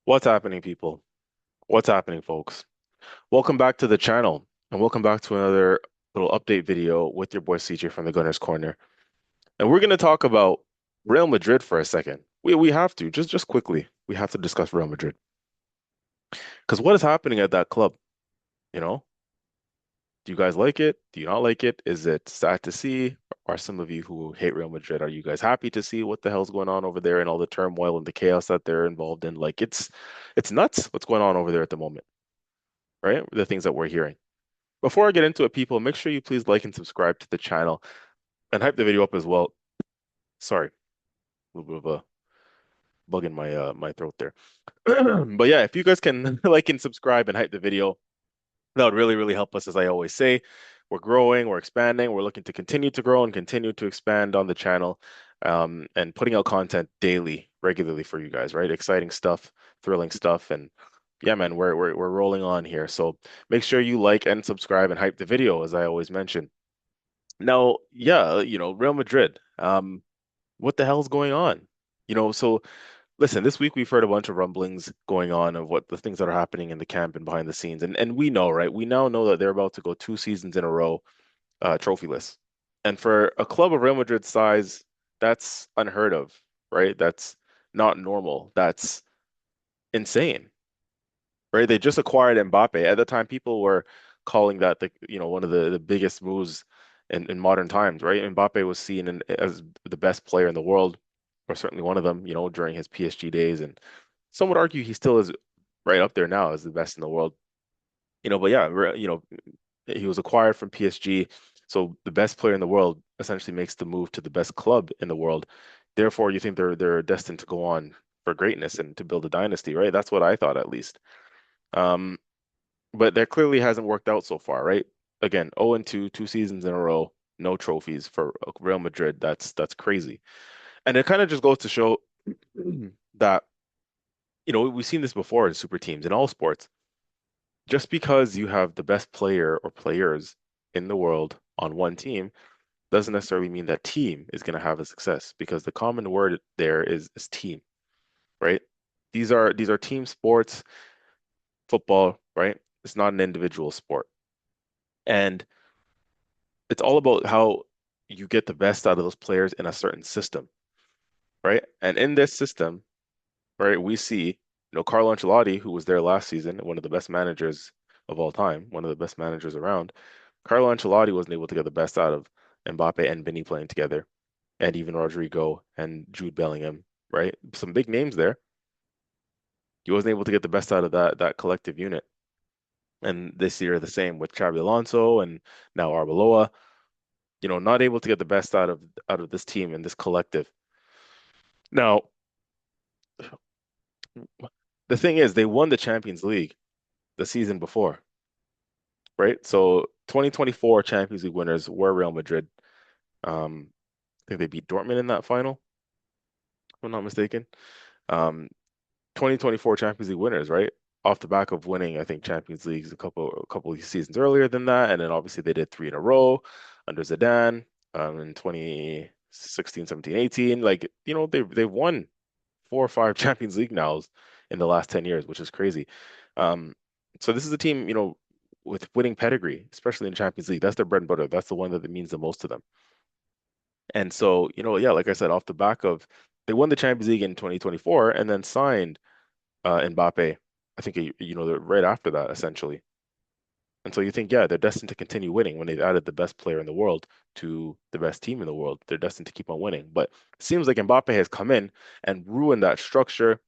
What's happening, people? What's happening, folks? Welcome back to the channel, and welcome back to another little update video with your boy CJ from the Gunner's Corner. And we're going to talk about Real Madrid for a second. We have to just quickly. We have to discuss Real Madrid because what is happening at that club? You know, do you guys like it? Do you not like it? Is it sad to see? Are some of you who hate Real Madrid, are you guys happy to see what the hell's going on over there and all the turmoil and the chaos that they're involved in? Like it's nuts what's going on over there at the moment, right? The things that we're hearing. Before I get into it, people, make sure you please like and subscribe to the channel and hype the video up as well. Sorry, a little bit of a bug in my throat there. But yeah, if you guys can like and subscribe and hype the video, that would really help us. As I always say, we're growing, we're expanding, we're looking to continue to grow and continue to expand on the channel, and putting out content daily, regularly for you guys, right? Exciting stuff, thrilling stuff, and yeah, man, we're rolling on here. So make sure you like and subscribe and hype the video, as I always mention. Now, yeah, Real Madrid. What the hell's going on? So listen, this week we've heard a bunch of rumblings going on of what the things that are happening in the camp and behind the scenes. And we know, right? We now know that they're about to go 2 seasons in a row, trophyless. And for a club of Real Madrid's size, that's unheard of, right? That's not normal. That's insane, right? They just acquired Mbappe. At the time, people were calling that one of the biggest moves in modern times, right? Mbappe was seen as the best player in the world, or certainly one of them, during his PSG days. And some would argue he still is right up there now as the best in the world. But yeah, he was acquired from PSG. So the best player in the world essentially makes the move to the best club in the world. Therefore, you think they're destined to go on for greatness and to build a dynasty, right? That's what I thought at least. Um, but that clearly hasn't worked out so far, right? Again, 0-2, 2 seasons in a row, no trophies for Real Madrid. That's crazy. And it kind of just goes to show that, we've seen this before in super teams in all sports. Just because you have the best player or players in the world on one team doesn't necessarily mean that team is going to have a success because the common word there is team, right? These are team sports, football, right? It's not an individual sport. And it's all about how you get the best out of those players in a certain system, right? And in this system, right, we see, Carlo Ancelotti, who was there last season, one of the best managers of all time, one of the best managers around. Carlo Ancelotti wasn't able to get the best out of Mbappe and Vinny playing together, and even Rodrigo and Jude Bellingham, right? Some big names there. He wasn't able to get the best out of that collective unit. And this year, the same with Xabi Alonso and now Arbeloa, not able to get the best out of this team and this collective. Now, the thing is, they won the Champions League the season before, right? So 2024 Champions League winners were Real Madrid. I think they beat Dortmund in that final, if I'm not mistaken. Um, 2024 Champions League winners, right? Off the back of winning, I think Champions Leagues a couple of seasons earlier than that, and then obviously they did three in a row under Zidane, in 2016, 17, 18. Like, they've won 4 or 5 Champions League nows in the last 10 years, which is crazy. Um, so this is a team, with winning pedigree, especially in Champions League. That's their bread and butter. That's the one that means the most to them. And so, yeah, like I said, off the back of they won the Champions League in 2024 and then signed Mbappe, I think, right after that, essentially. And so you think, yeah, they're destined to continue winning when they've added the best player in the world to the best team in the world. They're destined to keep on winning. But it seems like Mbappe has come in and ruined that structure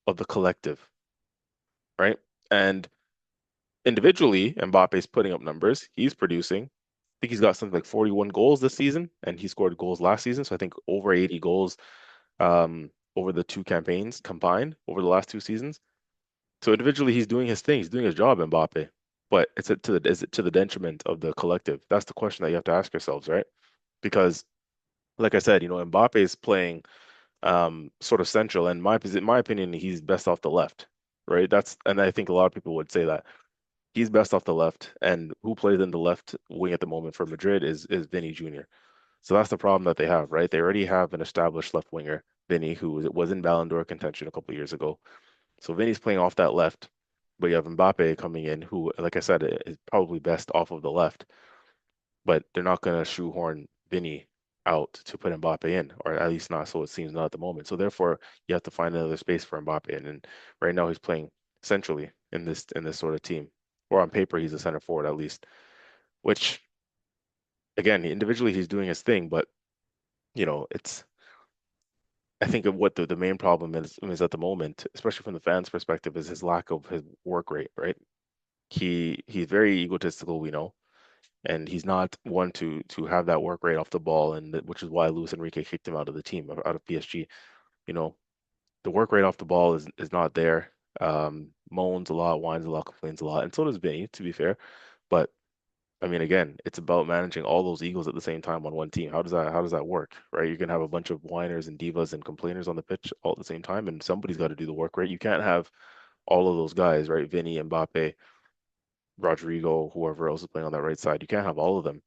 of the collective, right? And individually, Mbappe's putting up numbers. He's producing. I think he's got something like 41 goals this season, and he scored goals last season. So I think over 80 goals over the two campaigns combined over the last 2 seasons. So individually, he's doing his thing. He's doing his job, Mbappe. But is it to the detriment of the collective? That's the question that you have to ask yourselves, right? Because, like I said, Mbappe is playing sort of central, and my opinion, he's best off the left, right? And I think a lot of people would say that he's best off the left. And who plays in the left wing at the moment for Madrid is Vinny Jr. So that's the problem that they have, right? They already have an established left winger, Vinny, who was in Ballon d'Or contention a couple years ago. So Vinny's playing off that left, but you have Mbappe coming in, who, like I said, is probably best off of the left. But they're not going to shoehorn Vinny out to put Mbappe in, or at least not so it seems not at the moment. So therefore, you have to find another space for Mbappe, and right now he's playing centrally in this sort of team, or on paper he's a center forward at least. Which again, individually he's doing his thing, but it's I think of what the main problem is at the moment, especially from the fans' perspective, is his lack of his work rate, right? He's very egotistical, we know, and he's not one to have that work rate off the ball, and which is why Luis Enrique kicked him out of the team, out of PSG. You know, the work rate off the ball is not there. Moans a lot, whines a lot, complains a lot, and so does Vinny, to be fair. But I mean, again, it's about managing all those egos at the same time on one team. How does that work, right? You're gonna have a bunch of whiners and divas and complainers on the pitch all at the same time, and somebody's got to do the work, right? You can't have all of those guys, right? Vinny, Mbappe, Rodrigo, whoever else is playing on that right side. You can't have all of them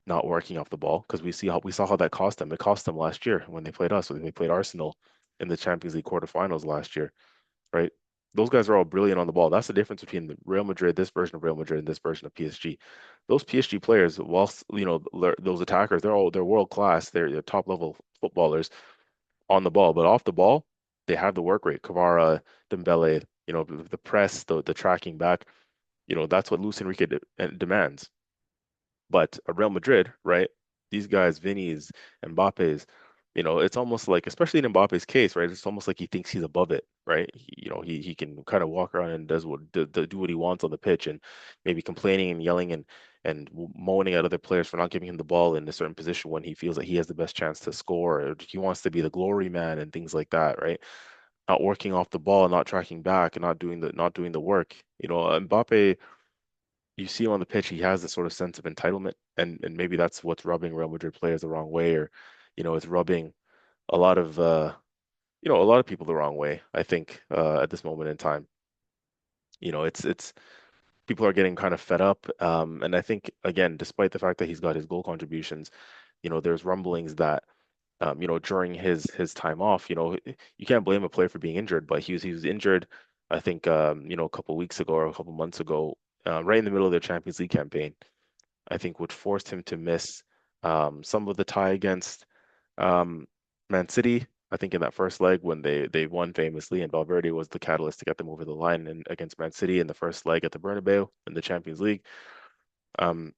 not working off the ball because we saw how that cost them. It cost them last year when they played us, when they played Arsenal in the Champions League quarterfinals last year, right? Those guys are all brilliant on the ball. That's the difference between the Real Madrid, this version of Real Madrid, and this version of PSG. Those PSG players, whilst those attackers, they're world class. They're top level footballers on the ball, but off the ball, they have the work rate. Kvara, Dembele, the press, the tracking back. That's what Luis Enrique demands. But Real Madrid, right? These guys, Vinny's, Mbappe's, it's almost like, especially in Mbappe's case, right? It's almost like he thinks he's above it, right? He can kind of walk around and do what he wants on the pitch, and maybe complaining and yelling and moaning at other players for not giving him the ball in a certain position when he feels that he has the best chance to score. Or he wants to be the glory man and things like that, right? Not working off the ball, not tracking back, and not doing the work. Mbappe, you see him on the pitch, he has this sort of sense of entitlement, and maybe that's what's rubbing Real Madrid players the wrong way, or it's rubbing a lot of a lot of people the wrong way, I think, at this moment in time. It's people are getting kind of fed up, and I think again, despite the fact that he's got his goal contributions, there's rumblings that during his time off, you can't blame a player for being injured, but he was injured, I think, a couple weeks ago or a couple months ago, right in the middle of their Champions League campaign, I think, which forced him to miss some of the tie against um, Man City. I think in that first leg when they won famously, and Valverde was the catalyst to get them over the line and against Man City in the first leg at the Bernabeu in the Champions League. Um,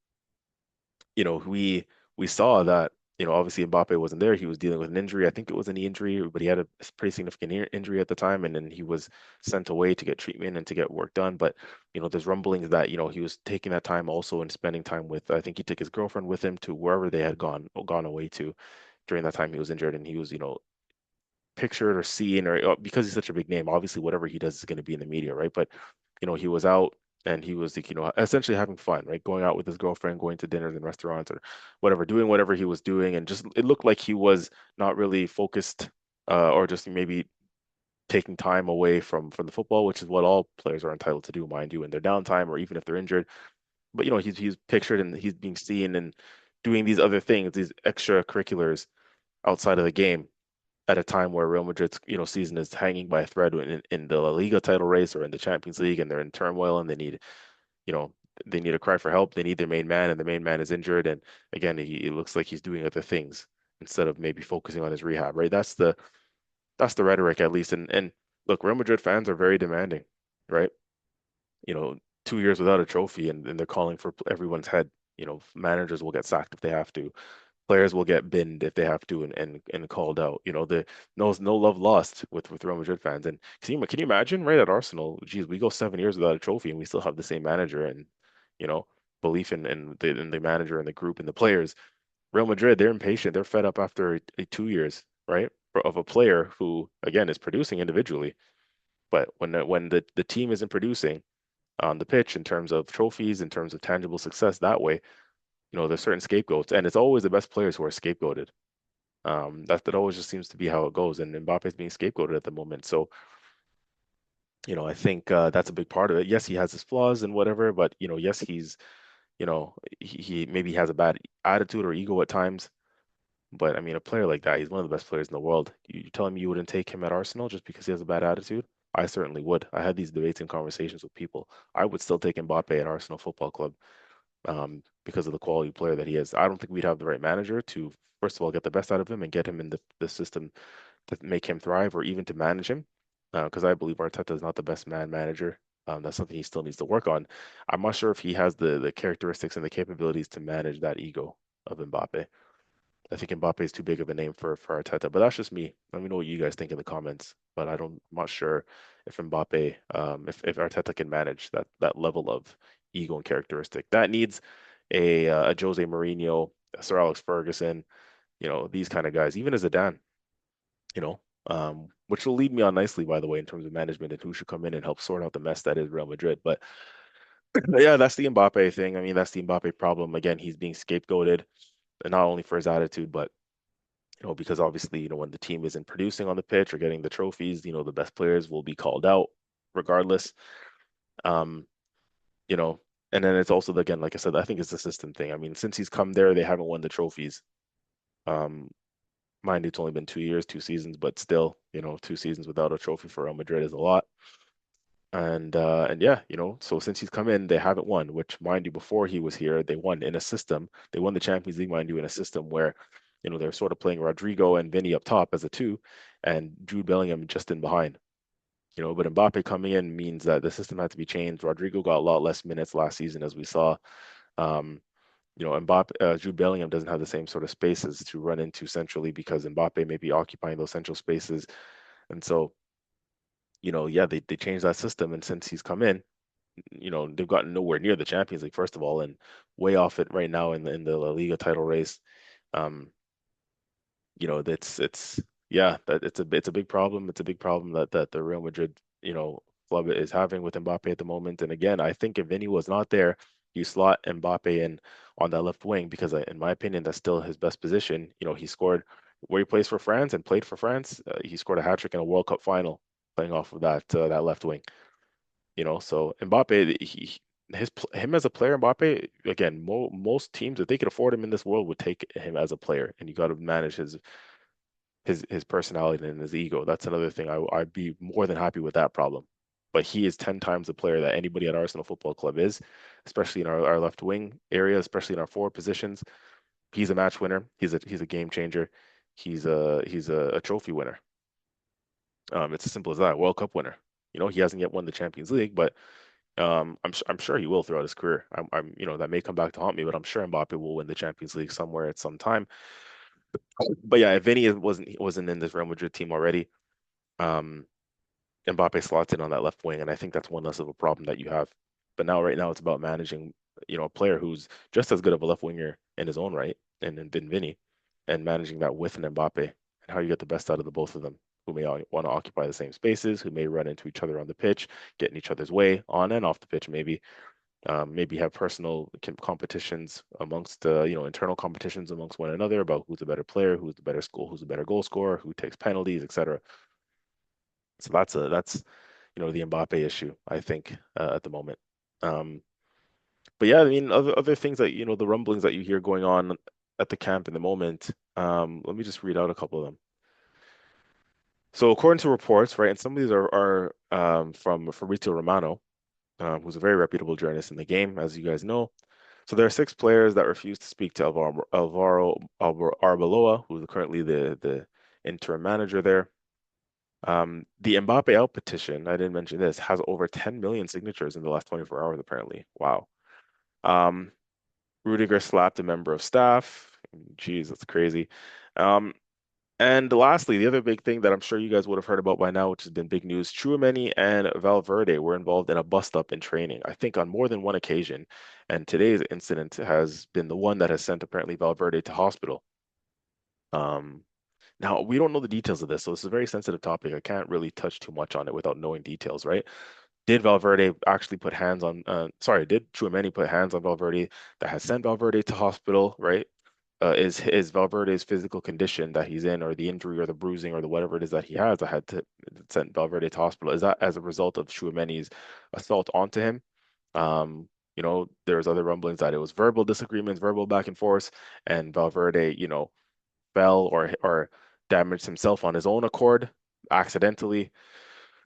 we saw that, obviously Mbappe wasn't there. He was dealing with an injury. I think it was a knee injury, but he had a pretty significant injury at the time, and then he was sent away to get treatment and to get work done. But, there's rumblings that, he was taking that time also and spending time with, I think he took his girlfriend with him to wherever they had gone away to during that time he was injured, and he was, pictured or seen, or because he's such a big name, obviously whatever he does is going to be in the media, right? But he was out and he was like, essentially having fun, right? Going out with his girlfriend, going to dinners and restaurants or whatever, doing whatever he was doing, and just it looked like he was not really focused, or just maybe taking time away from the football, which is what all players are entitled to do, mind you, in their downtime or even if they're injured. But he's pictured and he's being seen and doing these other things, these extracurriculars outside of the game at a time where Real Madrid's season is hanging by a thread in the La Liga title race or in the Champions League, and they're in turmoil and you know they need a cry for help. They need their main man, and the main man is injured. And again, it looks like he's doing other things instead of maybe focusing on his rehab. Right? That's the rhetoric at least. And look, Real Madrid fans are very demanding, right? You know, 2 years without a trophy, and they're calling for everyone's head. Managers will get sacked if they have to, players will get binned if they have to and called out. The no love lost with Real Madrid fans. And can you imagine, right, at Arsenal, geez, we go 7 years without a trophy and we still have the same manager and you know belief in the manager and the group and the players. Real Madrid, they're impatient. They're fed up after 2 years, right, of a player who again is producing individually, but when the team isn't producing on the pitch in terms of trophies, in terms of tangible success that way, there's certain scapegoats, and it's always the best players who are scapegoated. That always just seems to be how it goes, and Mbappe's being scapegoated at the moment. So, I think that's a big part of it. Yes, he has his flaws and whatever, but yes, he maybe has a bad attitude or ego at times. But I mean, a player like that, he's one of the best players in the world. You telling me you wouldn't take him at Arsenal just because he has a bad attitude? I certainly would. I had these debates and conversations with people. I would still take Mbappe at Arsenal Football Club because of the quality player that he is. I don't think we'd have the right manager to, first of all, get the best out of him and get him in the system to make him thrive or even to manage him. Because I believe Arteta is not the best manager. That's something he still needs to work on. I'm not sure if he has the characteristics and the capabilities to manage that ego of Mbappe. I think Mbappe is too big of a name for Arteta, but that's just me. Let me know what you guys think in the comments. But I'm not sure if Mbappe, if Arteta can manage that level of ego and characteristic. That needs a Jose Mourinho, a Sir Alex Ferguson, these kind of guys, even as a Dan, you know, which will lead me on nicely, by the way, in terms of management and who should come in and help sort out the mess that is Real Madrid. But yeah, that's the Mbappe thing. I mean, that's the Mbappe problem. Again, he's being scapegoated, and not only for his attitude, but because obviously, when the team isn't producing on the pitch or getting the trophies, the best players will be called out regardless. Um, you know, and then it's also again, like I said, I think it's a system thing. I mean, since he's come there, they haven't won the trophies. Um, Mind you, it's only been 2 years, 2 seasons, but still, 2 seasons without a trophy for Real Madrid is a lot. And yeah, so since he's come in, they haven't won, which mind you, before he was here, they won in a system. They won the Champions League, mind you, in a system where, they're sort of playing Rodrigo and Vinny up top as a two, and Jude Bellingham just in behind. But Mbappe coming in means that the system had to be changed. Rodrigo got a lot less minutes last season, as we saw. Um, Mbappe, Jude Bellingham doesn't have the same sort of spaces to run into centrally because Mbappe may be occupying those central spaces. And so, yeah, they changed that system. And since he's come in, they've gotten nowhere near the Champions League, first of all, and way off it right now in the La Liga title race. Um, it's yeah, that it's a big problem. It's a big problem that the Real Madrid, club is having with Mbappe at the moment. And again, I think if Vinny was not there, you slot Mbappe in on that left wing because in my opinion, that's still his best position. He scored where he plays for France and played for France. He scored a hat trick in a World Cup final playing off of that left wing. So Mbappe, him as a player, Mbappe, again, most teams, if they could afford him in this world, would take him as a player, and you got to manage his personality and his ego. That's another thing. I'd be more than happy with that problem. But he is 10 times the player that anybody at Arsenal Football Club is, especially in our left wing area, especially in our forward positions. He's a match winner. He's a game changer. He's a trophy winner. It's as simple as that. World Cup winner. He hasn't yet won the Champions League, but I'm sure he will throughout his career. That may come back to haunt me, but I'm sure Mbappe will win the Champions League somewhere at some time. But yeah, if Vinny wasn't in this Real Madrid team already, um, Mbappe slots in on that left wing, and I think that's one less of a problem that you have. But right now, it's about managing, a player who's just as good of a left winger in his own right, and than Vinny, and managing that with an Mbappe, and how you get the best out of the both of them, who may want to occupy the same spaces, who may run into each other on the pitch, get in each other's way on and off the pitch, maybe. Maybe have personal competitions amongst, internal competitions amongst one another about who's the better player, who's the better school, who's the better goal scorer, who takes penalties, etc. So that's the Mbappe issue, I think, at the moment. Um, but yeah, I mean, other things that the rumblings that you hear going on at the camp in the moment. Let me just read out a couple of them. So according to reports, right, and some of these are from Fabrizio Romano, who's a very reputable journalist in the game, as you guys know. So there are 6 players that refuse to speak to Alvaro Arbeloa, who's currently the interim manager there. The Mbappe out petition, I didn't mention this, has over 10 million signatures in the last 24 hours, apparently. Wow. Um, Rudiger slapped a member of staff. Jeez, that's crazy. Um, and lastly, the other big thing that I'm sure you guys would have heard about by now, which has been big news, Tchouaméni and Valverde were involved in a bust-up in training, I think on more than one occasion. And today's incident has been the one that has sent apparently Valverde to hospital. Um, Now, we don't know the details of this, so it's a very sensitive topic. I can't really touch too much on it without knowing details, right? Did Valverde actually put hands on, did Tchouaméni put hands on Valverde that has sent Valverde to hospital, right? Is Valverde's physical condition that he's in, or the injury, or the bruising, or the whatever it is that he has, that had to send Valverde to hospital? Is that as a result of Tchouaméni's assault onto him? There's other rumblings that it was verbal disagreements, verbal back and forth, and Valverde, fell or damaged himself on his own accord accidentally.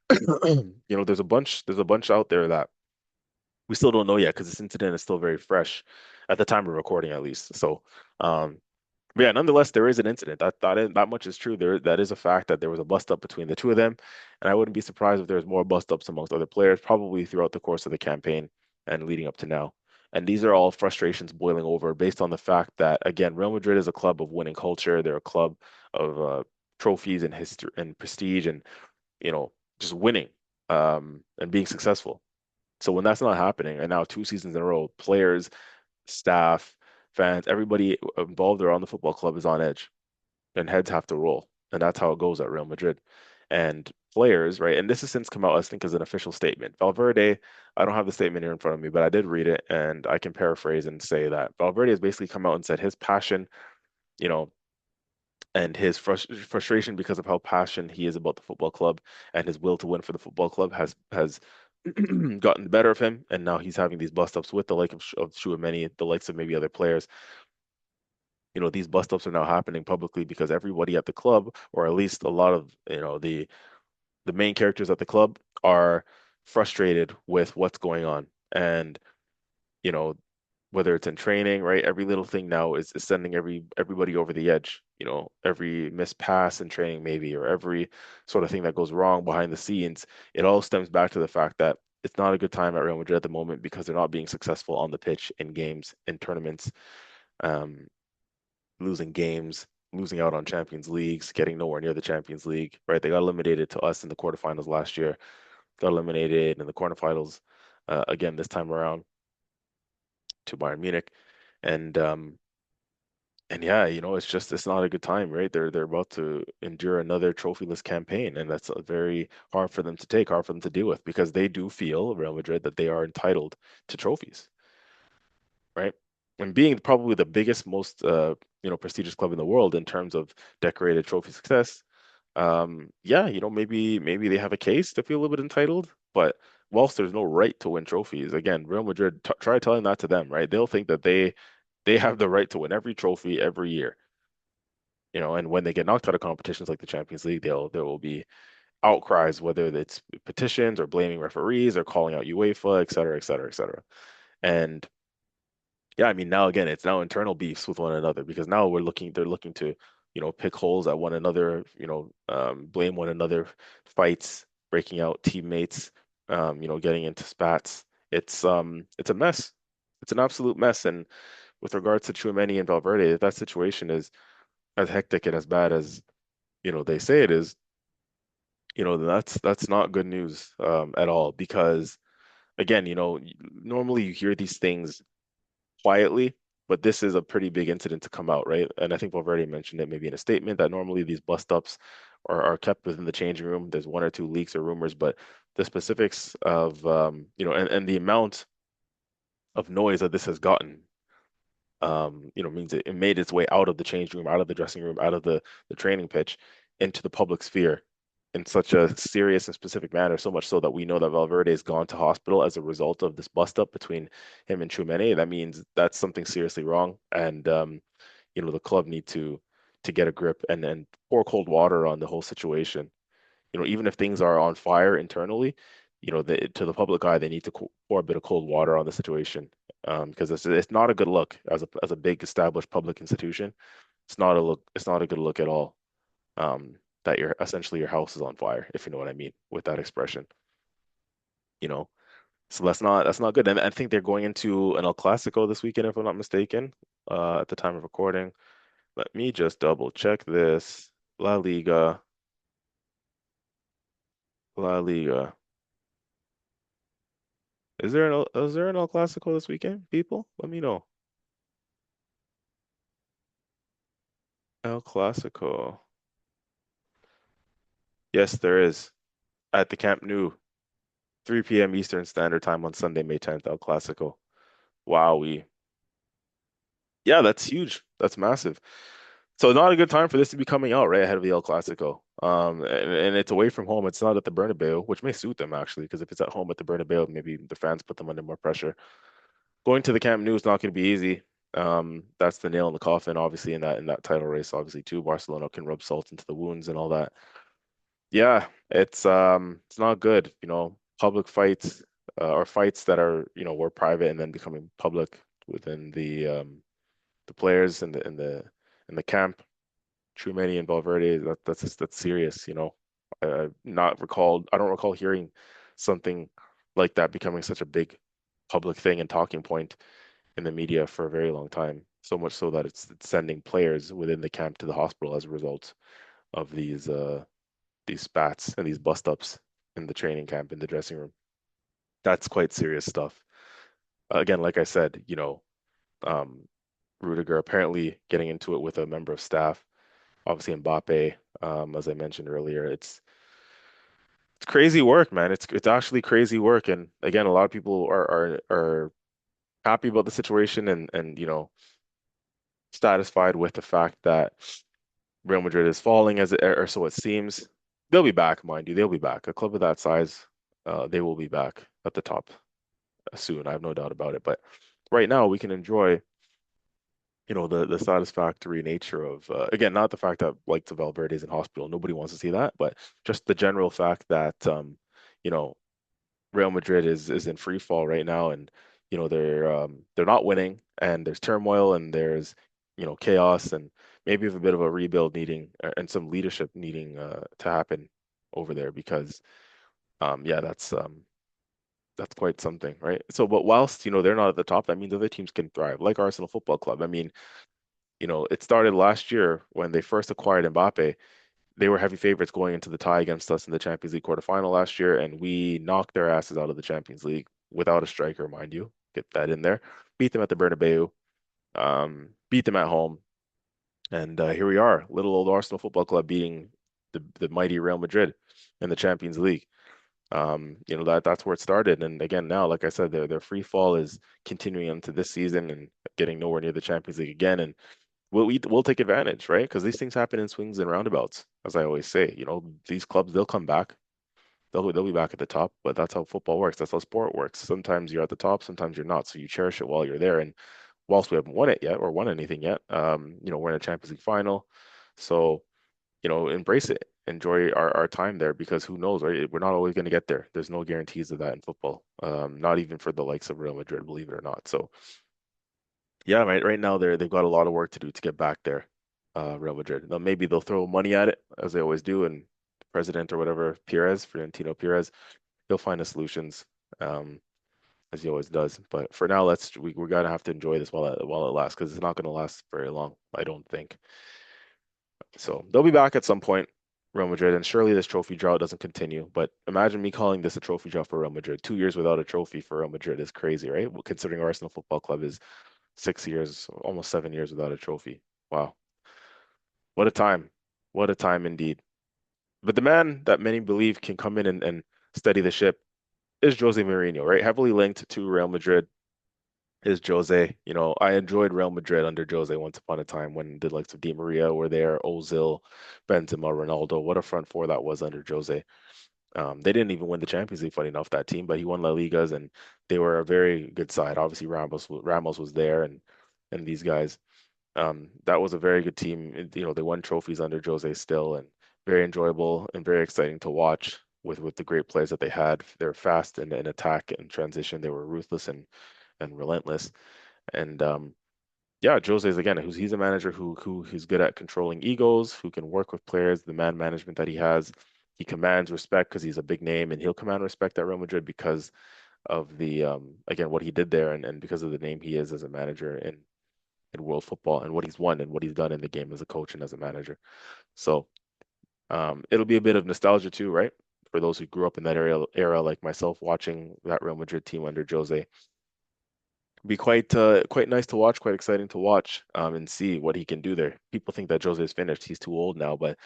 There's a bunch out there that we still don't know yet because this incident is still very fresh at the time of recording, at least. So, um, but yeah, nonetheless, there is an incident. That much is true. That is a fact that there was a bust up between the two of them, and I wouldn't be surprised if there's more bust ups amongst other players, probably throughout the course of the campaign and leading up to now. And these are all frustrations boiling over based on the fact that, again, Real Madrid is a club of winning culture. They're a club of trophies and history and prestige, and you know, just winning and being successful. So when that's not happening, and now 2 seasons in a row, players, staff, fans, everybody involved around the football club is on edge, and heads have to roll, and that's how it goes at Real Madrid. And players, right? And this has since come out, I think, as an official statement. Valverde, I don't have the statement here in front of me, but I did read it, and I can paraphrase and say that Valverde has basically come out and said his passion, you know, and his frustration because of how passionate he is about the football club and his will to win for the football club has gotten the better of him, and now he's having these bust ups with the like of Tchouaméni, the likes of maybe other players. These bust ups are now happening publicly because everybody at the club, or at least a lot of the main characters at the club, are frustrated with what's going on, and you know whether it's in training, right? Every little thing now is sending everybody over the edge. Every missed pass in training, maybe, or every sort of thing that goes wrong behind the scenes. It all stems back to the fact that it's not a good time at Real Madrid at the moment because they're not being successful on the pitch in games, in tournaments, um, losing games, losing out on Champions Leagues, getting nowhere near the Champions League, right? They got eliminated to us in the quarterfinals last year, got eliminated in the quarterfinals again this time around to Bayern Munich. And yeah, it's not a good time, right? They're about to endure another trophyless campaign, and that's very hard for them to take, hard for them to deal with, because they do feel, Real Madrid, that they are entitled to trophies, right? And being probably the biggest, most prestigious club in the world in terms of decorated trophy success, yeah, maybe they have a case to feel a little bit entitled, but whilst there's no right to win trophies, again, Real Madrid, t try telling that to them, right? They'll think that they have the right to win every trophy every year. And when they get knocked out of competitions like the Champions League, there will be outcries, whether it's petitions or blaming referees or calling out UEFA, et cetera, et cetera, et cetera. And yeah, I mean, now again, it's now internal beefs with one another because now they're looking to, pick holes at one another, blame one another, fights breaking out, teammates, getting into spats. It's a mess. It's an absolute mess. And with regards to Tchouaméni and Valverde, if that situation is as hectic and as bad as they say it is, that's not good news at all. Because again, normally you hear these things quietly, but this is a pretty big incident to come out, right? And I think we've already mentioned it maybe in a statement that normally these bust ups are kept within the changing room. There's one or two leaks or rumors, but the specifics of and the amount of noise that this has gotten means it made its way out of the change room, out of the dressing room, out of the training pitch into the public sphere in such a serious and specific manner, so much so that we know that Valverde has gone to hospital as a result of this bust up between him and Tchouaméni. That means that's something seriously wrong, and the club need to get a grip and pour cold water on the whole situation. Even if things are on fire internally, to the public eye, they need to pour a bit of cold water on the situation, because it's not a good look as a big established public institution. It's not a look. It's not a good look at all. That your house is on fire, if you know what I mean with that expression. You know, so that's not good. And I think they're going into an El Clasico this weekend, if I'm not mistaken. At the time of recording, let me just double check this. La Liga, La Liga. Is there an El Clasico this weekend, people? Let me know. El Clasico. Yes, there is. At the Camp Nou, 3 p.m. Eastern Standard Time on Sunday, May 10th, El Clasico. Wow, yeah, that's huge. That's massive. So not a good time for this to be coming out right ahead of the El Clasico. And it's away from home. It's not at the Bernabeu, which may suit them actually, because if it's at home at the Bernabeu, maybe the fans put them under more pressure. Going to the Camp Nou is not going to be easy. That's the nail in the coffin, obviously, in that title race, obviously too. Barcelona can rub salt into the wounds and all that. Yeah. It's not good, public fights or fights that are, were private and then becoming public within the players in the camp. True and Valverde, that's serious, I don't recall hearing something like that becoming such a big public thing and talking point in the media for a very long time. So much so that it's sending players within the camp to the hospital as a result of these spats and these bust ups in the training camp in the dressing room. That's quite serious stuff. Again, like I said, um, Rudiger apparently getting into it with a member of staff. Obviously, Mbappe, as I mentioned earlier, it's crazy work, man. It's actually crazy work, and again, a lot of people are happy about the situation and satisfied with the fact that Real Madrid is falling or so it seems. They'll be back, mind you. They'll be back. A club of that size, they will be back at the top soon. I have no doubt about it. But right now, we can enjoy, the satisfactory nature of again, not the fact that like the Valverde's in hospital. Nobody wants to see that, but just the general fact that you know, Real Madrid is in free fall right now, and they're not winning, and there's turmoil, and there's chaos, and maybe a bit of a rebuild needing and some leadership needing to happen over there because yeah, that's quite something, right? So, but whilst they're not at the top, that means other teams can thrive, like Arsenal Football Club. I mean, it started last year when they first acquired Mbappe. They were heavy favorites going into the tie against us in the Champions League quarterfinal last year, and we knocked their asses out of the Champions League without a striker, mind you. Get that in there. Beat them at the Bernabeu, beat them at home, and here we are, little old Arsenal Football Club beating the mighty Real Madrid in the Champions League. That's where it started, and again now, like I said, their free fall is continuing into this season and getting nowhere near the Champions League again, and we'll take advantage, right? Because these things happen in swings and roundabouts, as I always say. These clubs they'll come back. They'll be back at the top, but that's how football works. That's how sport works. Sometimes you're at the top, sometimes you're not. So you cherish it while you're there. And whilst we haven't won it yet or won anything yet, we're in a Champions League final. So, embrace it. Enjoy our time there because who knows, right? We're not always going to get there. There's no guarantees of that in football. Not even for the likes of Real Madrid, believe it or not. So yeah, right now they've got a lot of work to do to get back there, Real Madrid. Now maybe they'll throw money at it as they always do, and the president or whatever, Florentino Perez, he'll find the solutions, as he always does. But for now, we're gonna have to enjoy this while it lasts because it's not gonna last very long, I don't think. So they'll be back at some point, Real Madrid, and surely this trophy drought doesn't continue. But imagine me calling this a trophy drought for Real Madrid. 2 years without a trophy for Real Madrid is crazy, right? Well, considering Arsenal Football Club is 6 years, almost 7 years without a trophy. Wow. What a time. What a time indeed. But the man that many believe can come in and steady the ship is Jose Mourinho, right? Heavily linked to Real Madrid is Jose. I enjoyed Real Madrid under Jose once upon a time when the likes of Di Maria were there, Ozil, Benzema, Ronaldo. What a front four that was under Jose. They didn't even win the Champions League, funny enough, that team, but he won La Ligas and they were a very good side. Obviously, Ramos was there and these guys. That was a very good team. They won trophies under Jose still, and very enjoyable and very exciting to watch with the great players that they had. They're fast in attack and transition. They were ruthless and relentless. And yeah, Jose is again, he's a manager who's good at controlling egos, who can work with players, the man management that he has. He commands respect because he's a big name, and he'll command respect at Real Madrid because of the again what he did there and because of the name he is as a manager in world football and what he's won and what he's done in the game as a coach and as a manager. So it'll be a bit of nostalgia too, right? For those who grew up in that era like myself, watching that Real Madrid team under Jose. Be quite nice to watch, quite exciting to watch, and see what he can do there. People think that Jose is finished; he's too old now, but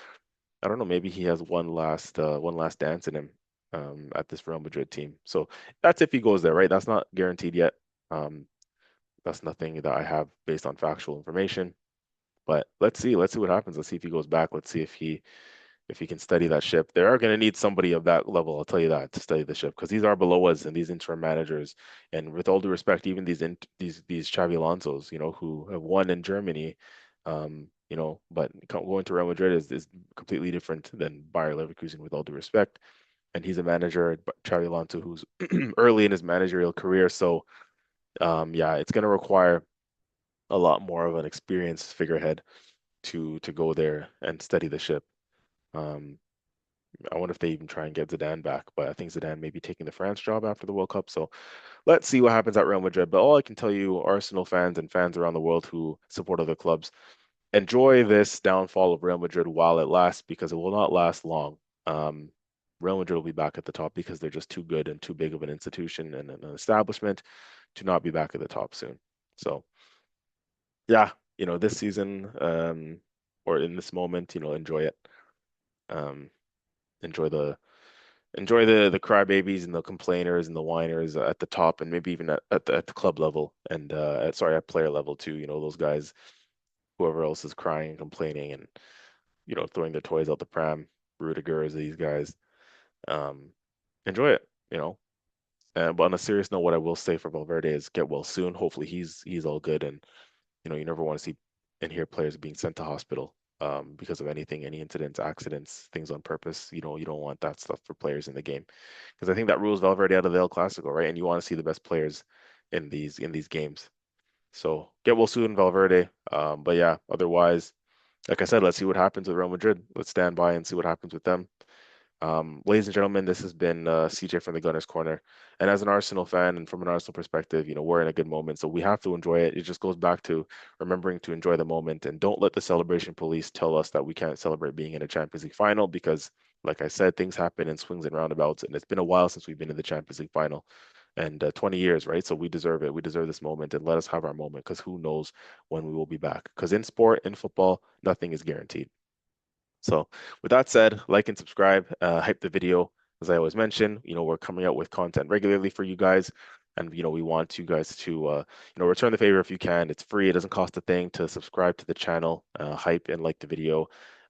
I don't know. Maybe he has one last dance in him at this Real Madrid team. So that's if he goes there, right? That's not guaranteed yet. Um, that's nothing that I have based on factual information. But let's see. Let's see what happens. Let's see if he goes back. Let's see if he can steady that ship. They are going to need somebody of that level, I'll tell you that, to steady the ship because these are below us and these interim managers. And with all due respect, even these Xavi Alonso's, who have won in Germany, but going to Real Madrid is completely different than Bayer Leverkusen, with all due respect. And he's a manager, Xabi Alonso, who's early in his managerial career. So, yeah, it's going to require a lot more of an experienced figurehead to go there and steady the ship. Um, I wonder if they even try and get Zidane back, but I think Zidane may be taking the France job after the World Cup. So let's see what happens at Real Madrid. But all I can tell you, Arsenal fans and fans around the world who support other clubs, enjoy this downfall of Real Madrid while it lasts, because it will not last long. Um, Real Madrid will be back at the top because they're just too good and too big of an institution and an establishment to not be back at the top soon. So yeah, this season, or in this moment, enjoy it. Um, enjoy the crybabies and the complainers and the whiners at the top, and maybe even at the club level, and at player level too. Those guys, whoever else is crying and complaining and throwing their toys out the pram, Rudigers, these guys. Um, enjoy it, you know. But on a serious note, what I will say for Valverde is get well soon. Hopefully he's all good, and you never want to see and hear players being sent to hospital because of anything, any incidents, accidents, things on purpose. You don't want that stuff for players in the game, because I think that rules Valverde out of the El Clasico, right? And you want to see the best players in these games. So get well soon, Valverde. But yeah, otherwise, like I said, let's see what happens with Real Madrid. Let's stand by and see what happens with them. Ladies and gentlemen, this has been CJ from the Gunners Corner. And as an Arsenal fan and from an Arsenal perspective, we're in a good moment. So we have to enjoy it. It just goes back to remembering to enjoy the moment, and don't let the celebration police tell us that we can't celebrate being in a Champions League final, because, like I said, things happen in swings and roundabouts. And it's been a while since we've been in the Champions League final, and 20 years, right? So we deserve it. We deserve this moment, and let us have our moment, because who knows when we will be back. Because in sport, in football, nothing is guaranteed. So with that said, like and subscribe, hype the video. As I always mention, we're coming out with content regularly for you guys. And, we want you guys to, return the favor if you can. It's free. It doesn't cost a thing to subscribe to the channel, hype and like the video.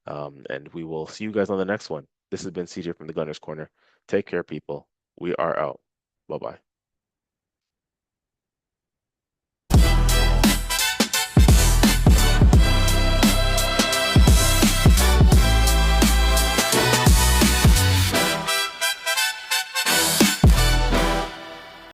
And we will see you guys on the next one. This has been CJ from the Gunner's Corner. Take care, people. We are out. Bye-bye.